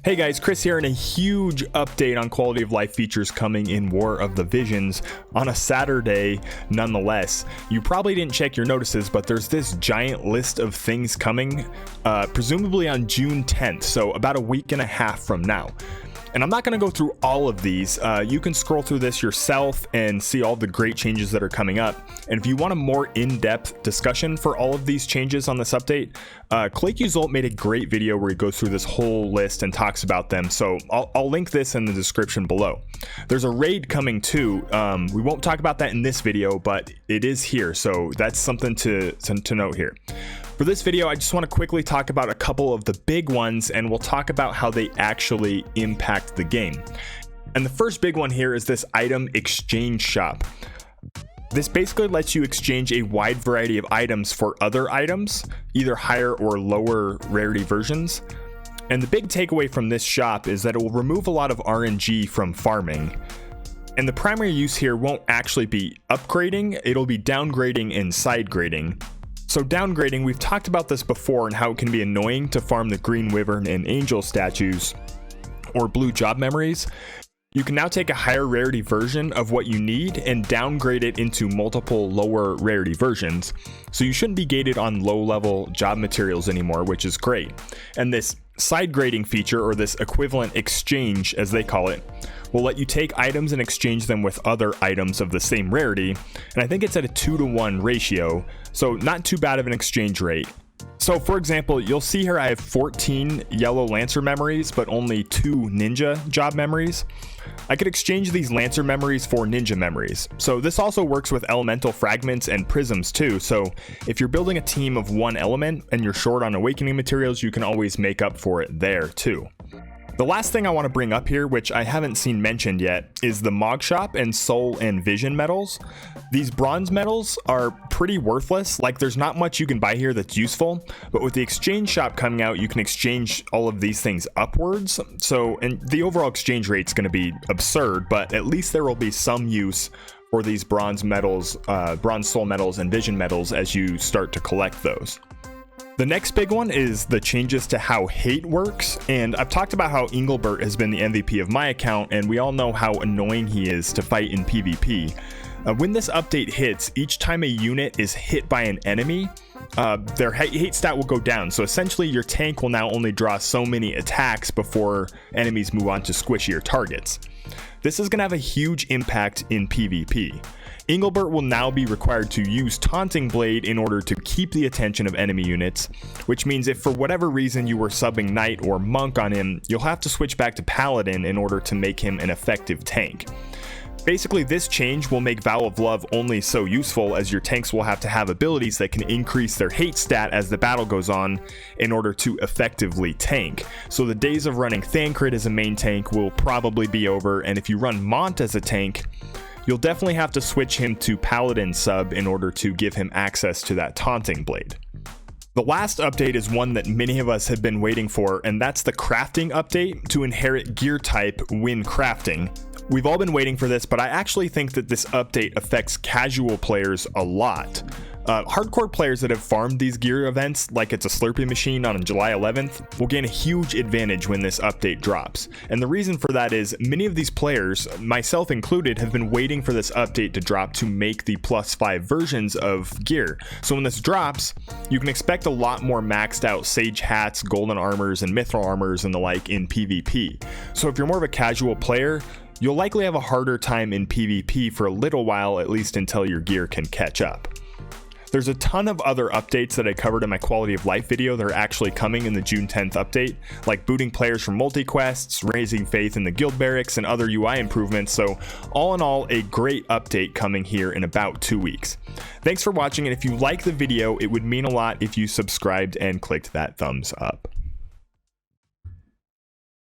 Hey guys, Chris here, and a huge update on quality of life features coming in War of the Visions on a Saturday nonetheless. You probably didn't check your notices, but there's this giant list of things coming, presumably on June 10th, so about a week and a half from now. And I'm not going to go through all of these. You can scroll through this yourself and see all the great changes that are coming up. And if you want a more in-depth discussion for all of these changes on this update, QoL made a great video where he goes through this whole list and talks about them. So I'll link this in the description below. There's a raid coming too. We won't talk about that in this video, but it is here. So that's something to note here. For this video, I just want to quickly talk about a couple of the big ones, and we'll talk about how they actually impact the game. And the first big one here is this item exchange shop. This basically lets you exchange a wide variety of items for other items, either higher or lower rarity versions. And the big takeaway from this shop is that it will remove a lot of RNG from farming. And the primary use here won't actually be upgrading, it'll be downgrading and sidegrading. So downgrading, we've talked about this before and how it can be annoying to farm the green wyvern and angel statues or blue job memories. You can now take a higher rarity version of what you need and downgrade it into multiple lower rarity versions. So you shouldn't be gated on low level job materials anymore, which is great. And this side grading feature, or this equivalent exchange as they call it, will let you take items and exchange them with other items of the same rarity. And I think it's at a 2-to-1 ratio, so not too bad of an exchange rate. So for example, you'll see here I have 14 yellow lancer memories, but only 2 ninja job memories. I could exchange these lancer memories for ninja memories. So this also works with elemental fragments and prisms too. So if you're building a team of one element and you're short on awakening materials, you can always make up for it there too. The last thing I want to bring up here, which I haven't seen mentioned yet, is the Mog Shop and Soul and Vision medals. These bronze medals are pretty worthless, like there's not much you can buy here that's useful, but with the exchange shop coming out, you can exchange all of these things upwards. So, and the overall exchange rate's going to be absurd, but at least there will be some use for these bronze medals, bronze soul medals and vision medals as you start to collect those. The next big one is the changes to how hate works, and I've talked about how Engelbert has been the MVP of my account, and we all know how annoying he is to fight in PvP. When this update hits, each time a unit is hit by an enemy, their hate stat will go down. So essentially your tank will now only draw so many attacks before enemies move on to squishier targets. This is going to have a huge impact in PvP. Engelbert will now be required to use Taunting Blade in order to keep the attention of enemy units, which means if for whatever reason you were subbing Knight or Monk on him, you'll have to switch back to Paladin in order to make him an effective tank. Basically, this change will make Vow of Love only so useful, as your tanks will have to have abilities that can increase their hate stat as the battle goes on in order to effectively tank. So the days of running Thancred as a main tank will probably be over, and if you run Mont as a tank, you'll definitely have to switch him to Paladin sub in order to give him access to that Taunting Blade. The last update is one that many of us have been waiting for, and that's the crafting update to inherit gear type when crafting. We've all been waiting for this, but I actually think that this update affects casual players a lot. Hardcore players that have farmed these gear events like it's a Slurpee machine on July 11th will gain a huge advantage when this update drops. And the reason for that is many of these players, myself included, have been waiting for this update to drop to make the +5 versions of gear. So when this drops, you can expect a lot more maxed out Sage hats, golden armors, and mithril armors and the like in PvP. So if you're more of a casual player, you'll likely have a harder time in PvP for a little while, at least until your gear can catch up. There's a ton of other updates that I covered in my quality of life video that are actually coming in the June 10th update, like booting players from multi-quests, raising faith in the guild barracks, and other UI improvements. So all in all, a great update coming here in about 2 weeks. Thanks for watching, and if you like the video, it would mean a lot if you subscribed and clicked that thumbs up.